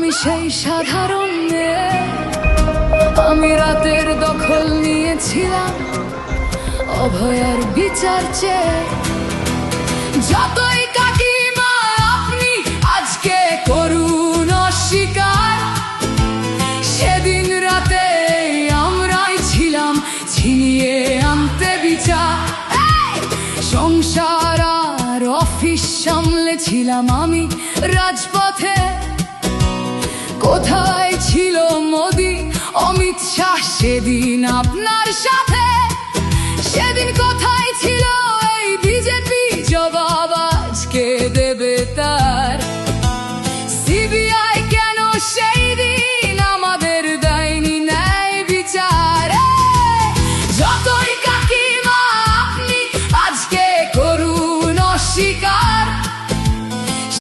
আমি সেই সাধারণ মেয়ে, আমি রাতের দখল নিয়েছিলাম অভয়ার বিচার চেয়ে। যতই কাকিমা আপনি আজকে করুন অস্বীকার, সেদিন রাতে আমরাই ছিলাম ছিনিয়ে আনতে বিচার। সংসার আর অফিস সামলেছিলাম আমি রাজপথে। কোথায় ছিল মোদি অমিত শাহ সেদিন আপনার সাথে? সেদিন কোথায় ছিল